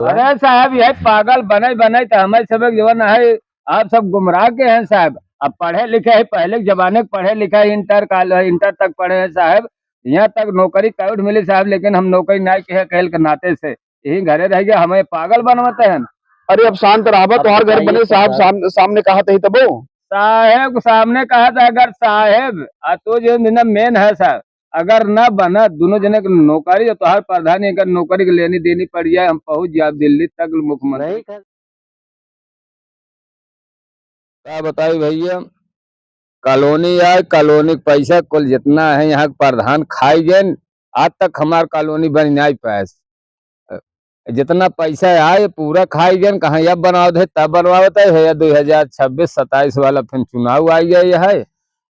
अरे साहब यही पागल बने बने तो हमें सब जवन है। आप सब गुमराह के हैं साहब। अब पढ़े लिखे है, पहले के जमाने के पढ़े लिखे है, इंटर तक पढ़े हैं साहब। यहाँ तक नौकरी कैट मिली साहब, लेकिन हम नौकरी नहीं की है खेल के नाते से यही घरे रह गए, हमें पागल बनवाते हैं। अरे अब शांत रहा तो हर घर बने साहब सामने कहा था तबो साहेब सामने कहा था, अगर साहेब तो जो मेन है साहब, अगर न बना दोनों जने की नौकरी तो हर प्रधानी अगर नौकरी की लेनी देनी पड़ जाए, हम पहुंच जाए दिल्ली तक मुख्यमंत्री। क्या बताइए भैया, कॉलोनी है, कॉलोनी का पैसा कुल जितना है यहाँ के प्रधान खाई गए, आज तक हमार कॉलोनी बन नहीं पाए। जितना पैसा आए पूरा खाई गए, कहाँ अब बनाओ थे तब बनवावत है 2026-27 वाला फिर चुनाव आई गए है।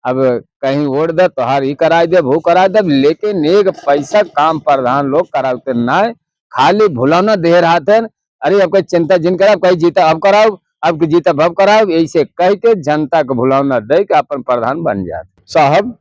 अब कहीं वोट दे तो हार ही कराई दे वो कराई दे, लेकिन एक पैसा काम प्रधान लोग कराते ना, खाली भुलाना दे रहा थे। अरे अब कोई चिंता जिन करा, कहीं जीता अब कराओ, अब जीता अब कराओ, ऐसे कहते जनता को भुलाना दे कि अपन प्रधान बन जाते साहब।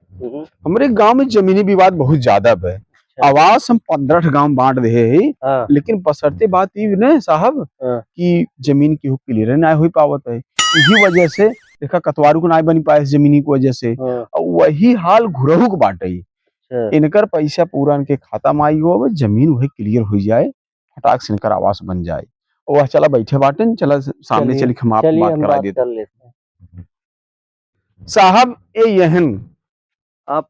हमारे गांव में जमीनी विवाद बहुत ज्यादा है। आवास हम 15 गांव बांट रहे हैं, लेकिन बसरते बात ये न साहब कि जमीन की क्लियर ना हो पावत है। यही वजह से देखा कतवारू को ना बनी पाए जमीनी की वजह से। वही हाल घुरहू के बाटे, इनकर पैसा पूरा इनके खाता में आई हो, जमीन वही क्लियर हो जाए, फटाक से इनकर आवास बन जाए। वह चला बैठे बाटे, चला सामने चली हम आप बात करा देते साहब। ए यहन आप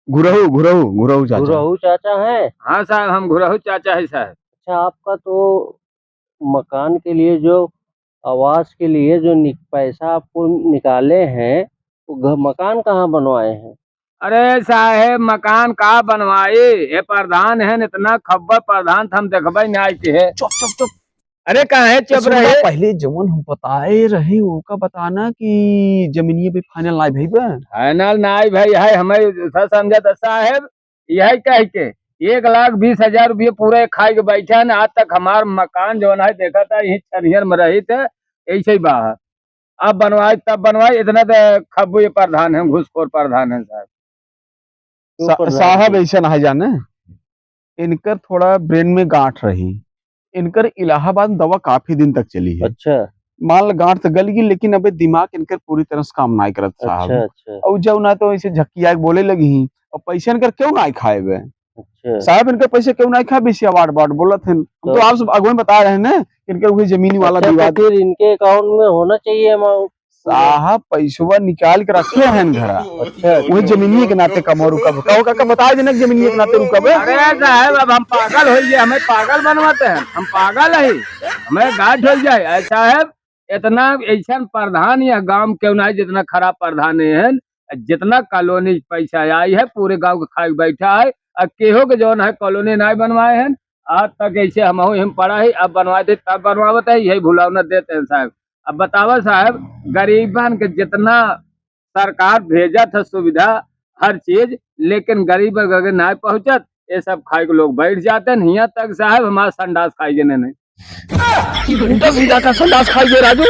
घुरहू घुरहू घुरहू चाचा घुरहू चाचा है? हाँ साहब, हम घुरहू चाचा है साहब। अच्छा, आपका तो मकान के लिए जो आवास के लिए जो पैसा आपको निकाले हैं, वो मकान कहाँ बनवाए हैं? अरे साहेब मकान का बनवाए, ये प्रधान है इतना खबर प्रधान हम देखबे नहीं के है। चुप चुप चुप। अरे कहाँ है चुप रहे। पहले जवन हम बताए रहे वो का बताना कि जमीनिया पे फाइनल ना भाई फाइनल ना भाई है, हमें समझा था साहेब। यही कह के 1,20,000 रुपये पूरे खाई के बैठे हैं। आज तक हमार मकान जो है देखा था यही छरियर में रही थे, ऐसे ही बाहर। अब बनवाए तब बनवाए, इतना तो खब्बू ये प्रधान है, घुसखोर प्रधान है साहब। साहब ऐसा ना जाने, इनकर थोड़ा ब्रेन में गांठ रही, इनकर इलाहाबाद दवा काफी दिन तक चली है। अच्छा, मान लो गांठ तो गल गई, लेकिन अबे दिमाग इनकर पूरी तरह से काम नहीं करत साहब। अच्छा। और जब ना तो ऐसे झक्किया बोले लगी, और पैसे इनकर क्यों ना खाए वे साहब, इनके पैसे क्यों ना खा बेसी अवार्ड वार्ड बोलत हैं। हम तो आप सब अगुन बता रहे हैं ना, इनकर वही जमीनी वाला विवाद फिर इनके अकाउंट में होना चाहिए अमाउंट। साहब पैसवा निकाल के रखे हैं घरा। अच्छा, वही जमीनी के नाते कमो रुकब का बता देना जमीनी के नाते रुकब। अरे साहब अब हम पागल हो जाए, हमें पागल बनवाते हैं, हम पागल है, हमें गाठ हो जाए साहब। इतना ऐसा प्रधान या गांव क्यों नहीं जितना खराब प्रधान है, जितना कॉलोनी पैसा आई है पूरे गांव के खाई बैठा है। अब केहो के जो है कॉलोनी नहीं बनवाए हैं आज तक, ऐसे हम पड़ा है, अब बनवा दे तब बनवावत है, यही भुलावना देते हैं साहब। अब बतावा साहब, गरीबन के जितना सरकार भेजा था सुविधा हर चीज, लेकिन गरीब अगर नहीं पहुंचत, ये सब खाए के लोग बैठ जाते हैं। यहाँ तक साहब हमारा संडास खाई गए नहीं। संडास खाई गए राजू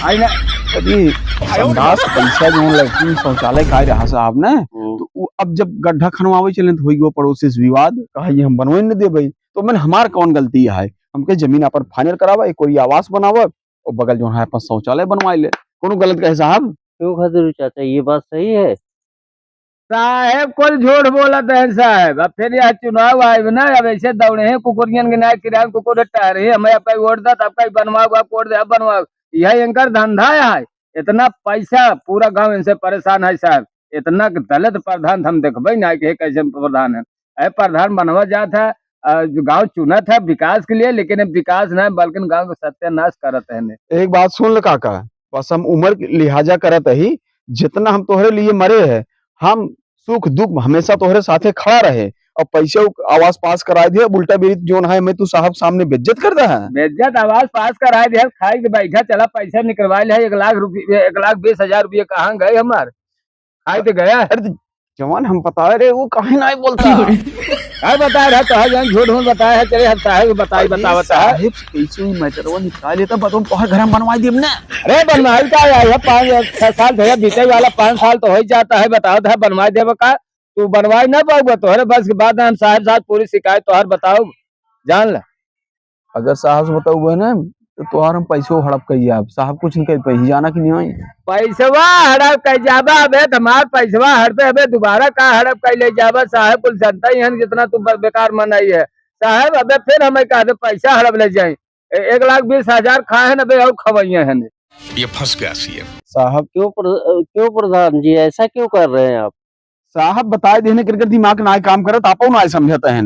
आई ना कभी संडास पैसा जो लड़की शौचालय खाए रहा साहब ने, तो अब जब गड्ढा खनवावे चले तो हुई पड़ोसी से विवाद, कहा ये हम बनवे न दे भाई, तो मैंने हमार कौन गलती है, हमके जमीन पर फाइनल करावा, एक कोई आवास बनावा और बगल जो है अपन शौचालय बनवा ले, कोनो गलत कहे साहब? क्यों खातिर चाचा, ये बात सही है साहेब? कुल झूठ बोला है साहब। अब फिर यह चुनाव आए ना, अब ऐसे दौड़े हैं कुकुरियन के नाय किराए कुकुर टहरे, हमें अब वोट दा तब कहीं बनवाओ, आप वोट दे अब बनवाओ, यह इनकर धंधा है। इतना पैसा पूरा गांव इनसे परेशान है साहब। इतना दलित प्रधान हम देखबे ना कि कैसे प्रधान है। प्रधान बनवा जाता है, गांव चुना था विकास के लिए, लेकिन अब विकास नहीं बल्कि गांव को सत्यानाश करते हैं। एक बात सुन ल काका, बस हम उम्र लिहाजा करत ही, जितना हम तोहरे लिए मरे हैं, हम सुख दुख हमेशा तोहरे साथे खड़ा रहे, और पैसे आवास पास करा दिया, उल्टा बेरी जोन है मैं तू साहब सामने बेइज्जत करता है। बेइज्जत आवास पास करा दिया, खाई के बैठा चला पैसा निकलवा लिया 1,20,000 रुपये कहाँ गए हमारे, खाई तो गया। जवान हम बता रहे वो काहे नहीं बोलता क्या बता रहा तो है, झूठ मूठ बताया है, चले हम साहब बताई बता साहब कैसे मैटरवा निकाल लेता, बताओ तोहर घर हम बनवा दिए ना। अरे बनवाई का है 5-6 साल भैया बीते वाला 5 साल तो हो जाता है, बताओ था बनवा देव का, तू बनवाई ना पाओगे तोहरे बस के बाद हम साहब साथ पूरी शिकायत तोहर बताओ जान ला। अगर साहब से बताऊ है ना तो तोहार हम पैसों हड़प कहिए आप साहब कुछ नहीं कह पाई जाना कि नहीं आई पैसवा हड़प कर जाबा अबे हमार पैसवा हड़पे अबे दोबारा का हड़प कर ले जाबा साहब कुल जनता ही है जितना तू बेकार मनाई है साहब अबे फिर हमें कहा दे पैसा हड़प ले जाए 1,20,000 खाए हैं अबे और खवैया है ये फंस गया सीएम साहब क्यों प्रधान जी ऐसा क्यों कर रहे हैं आप? साहब बताए देने कर दिमाग ना काम करत आपो ना समझता है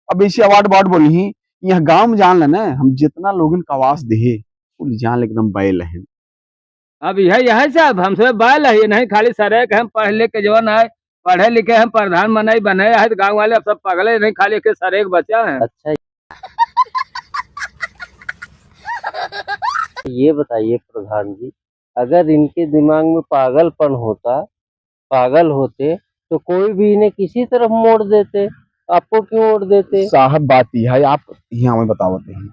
अब इसी अवार्ड वार्ड बोली ही यहाँ गांव में जान लेना हम जितना लोगन का आवास दे कुल जान एकदम बैल है अब यही साहब हमसे बाल है नहीं खाली सरे के हम पढ़ लिख के जवन है पढ़े लिखे हम प्रधानमंत्री बने है तो गाँव वाले अब सब पगले नहीं खाली के सरे के बच्चा है। अच्छा ये बताइए प्रधान जी, अगर इनके दिमाग में पागल होते तो कोई भी इन्हें किसी तरफ मोड़ देते, आपको क्यों मोड़ देते? साहब बात यह है आप यहाँ हमें बतावते हैं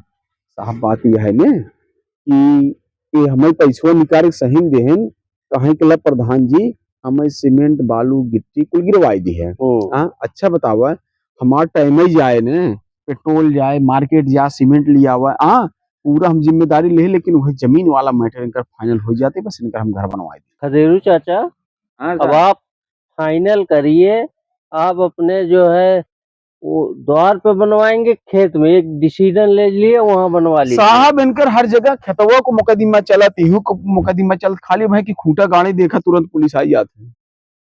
साहब बात यह है ना कि ये हमें पैसों निकाल के सही देहन कहीं के लिए प्रधान जी हमें सीमेंट बालू गिट्टी कुल गिरवाई दी है अच्छा बतावा हमारा टाइम ही जाए ने पेट्रोल जाए मार्केट जाए सीमेंट लिया हुआ पूरा हम जिम्मेदारी ले लेकिन वही जमीन वाला मैटर इनका फाइनल हो जाते बस इनका हम घर बनवा दे खदेरू चाचा अब आप फाइनल करिए, आप अपने जो है वो द्वार पे बनवाएंगे खेत में, एक डिसीजन ले लिए वहाँ बनवा लीजिए। साहब इनकर हर जगह खेतवा को मुकदमा चला तीहू को मुकदमा चल खाली भाई की खूंटा गाड़ी देखा तुरंत पुलिस आई जाती है।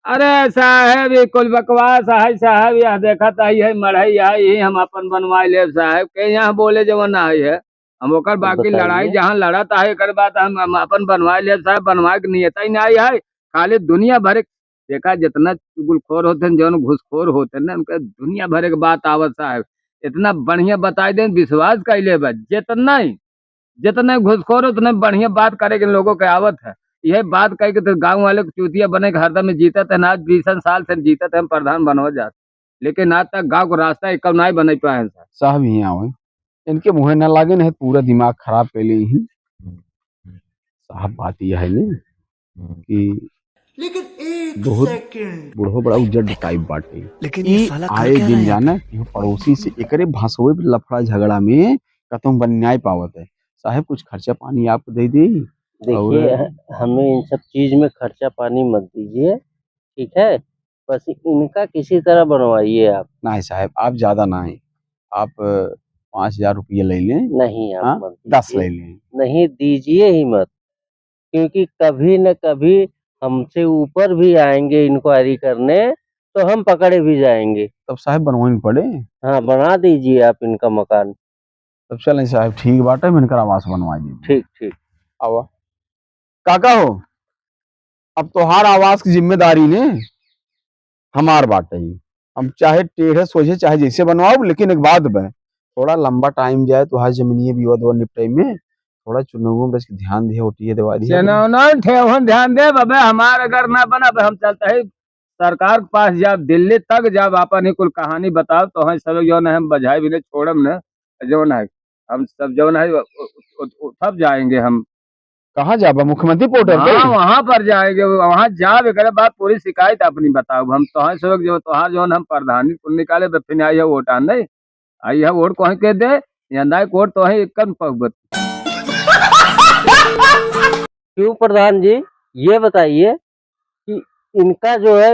अरे साहब ये कुल बकवास है साहब यह देखा था ये मढ़ई है यही हम अपन बनवाए ले साहब के यहाँ बोले जवन ना है हम ओकर बाकी लड़ाई जहाँ लड़त है एक बात हम अपन बनवाए ले साहब बनवाए के नियत ही नहीं है खाली दुनिया भर देखा जितना चुगलखोर होते हैं जौन घुसखोर होते हैं ना उनका दुनिया भर के बात आवत साहब इतना बढ़िया बताई दे विश्वास कैले बा जितना घुसखोर उतना बढ़िया बात करे के लोगों के आवत है यह बात कह के तो गांव वाले को चूतिया बने के हरदम में जीता थे आज 20 साल से जीता थे हम प्रधान बनवा जाते लेकिन आज तक गांव को रास्ता एक नहीं बन पाए साहब यहाँ आवे इनके मुँह न लागे न पूरा दिमाग खराब पहले ही साहब बात यह है ना कि लेकिन एक बहुत सेकंड बूढ़ो बड़ा उजड़ टाइप बाटे लेकिन ई ये साला कर आए क्या दिन रहा है? जाना कि पड़ोसी से एकरे भाषों पे लफड़ा झगड़ा में कतम बन न्याय पावत है साहब कुछ खर्चा पानी आप दे दी देखिए हमें इन सब चीज में खर्चा पानी मत दीजिए, ठीक है, बस इनका किसी तरह बनवाइए आप। ना साहब आप ज्यादा ना है आप 5,000 रुपये ले लें नहीं आप मत 10 दीजिए, ले लें नहीं दीजिए ही मत, क्योंकि कभी न कभी हमसे ऊपर भी आएंगे इंक्वायरी करने तो हम पकड़े भी जाएंगे। तब साहब बनवाने पड़े हाँ बना दीजिए आप इनका मकान। तब चलें साहब ठीक बात है मैंने आवास बनवा दी ठीक ठीक आवा काका हो अब तोहार आवास की जिम्मेदारी ने हमार बात है हम चाहे टेढ़े सोचे चाहे जैसे बनवाओ लेकिन एक बात है थोड़ा लंबा टाइम जाए तो हर जमीनी विवाद निपटाई में थोड़ा चुनावों में ध्यान दे होती दवा दी ध्यान दे अबे हमार अगर ना बना हम चलते है सरकार के पास जब दिल्ली तक जब अपन ही कुल कहानी बताओ तो हम सब जो है हम बजाय भी नहीं छोड़म न जो है हम सब जो है तब जाएंगे हम कहाँ जाबा मुख्यमंत्री पोर्टल पे वहाँ पर जाएंगे वहाँ जाब एक बात पूरी शिकायत अपनी बताओ हम तो सब जो तोहार जो हम प्रधानी कुल निकाले तो फिर आई है वोट आन नहीं आई है वोट को कह दे या वोट तो है एक पगबत क्यों प्रधान जी ये बताइए कि इनका जो है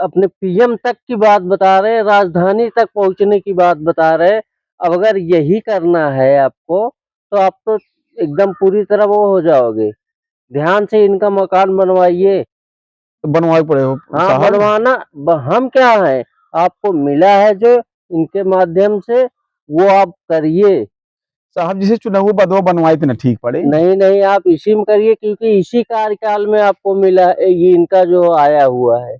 अपने पीएम तक की बात बता रहे, राजधानी तक पहुंचने की बात बता रहे, अब अगर यही करना है आपको तो आप तो एकदम पूरी तरह वो हो जाओगे। ध्यान से इनका मकान बनवाइए। तो बनवाई पड़े हो हाँ बनवाना हम क्या है, आपको मिला है जो इनके माध्यम से वो आप करिए। साहब जिसे चुनाव बदवा बनवाए थे ना ठीक पड़े नहीं नहीं आप इसी में करिए क्योंकि इसी कार्यकाल में आपको मिला है ये इनका जो आया हुआ है,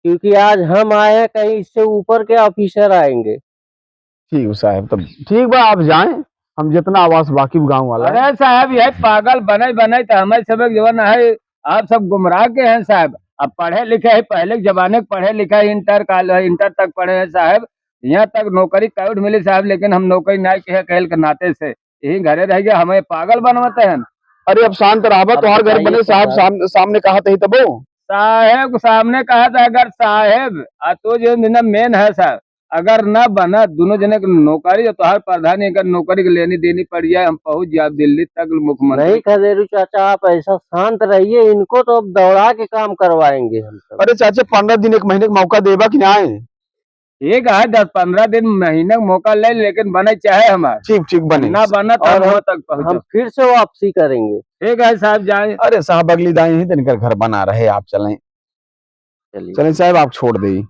क्योंकि आज हम आए हैं कहीं इससे ऊपर के ऑफिसर आएंगे। ठीक है साहब तब ठीक बा आप जाएं हम जितना आवास बाकी गांव वाला अरे साहब यह पागल बने बने तो हमें सब जवान है आप सब गुमराह के हैं साहब। अब पढ़े लिखे है पहले जमाने पढ़े लिखे इंटर तक पढ़े हैं साहब, यहाँ तक नौकरी कैड मिली साहब लेकिन हम नौकरी नहीं किया कहल के नाते से यही घरे रह गए हमें पागल बनवाते हैं। अरे अब शांत रहा तो हर घर बने साहब सामने कहा था तबो साहेब सामने कहा था अगर साहेब तो जो मेन है साहब अगर ना बना दोनों जने की नौकरी तो हर प्रधान एक नौकरी की लेनी देनी पड़ जाए, हम पहुंच जाए दिल्ली तक मुख्यमंत्री। नहीं खदेरू चाचा, आप ऐसा शांत रहिए, इनको तो अब दौड़ा के काम करवाएंगे हम सब। अरे चाचा 15 दिन 1 महीने का मौका देबा कि ना है? ठीक है 10-15 दिन महीने का मौका ले, लेकिन बने चाहे हमारे, ठीक ठीक बने। ना बना तो और हम तक हम पहुंचो। फिर से वापसी करेंगे। ठीक है साहब जाए। अरे साहब अगली दाई ही दिन घर बना रहे, आप चलें चलिए चलें साहब, आप छोड़ दे।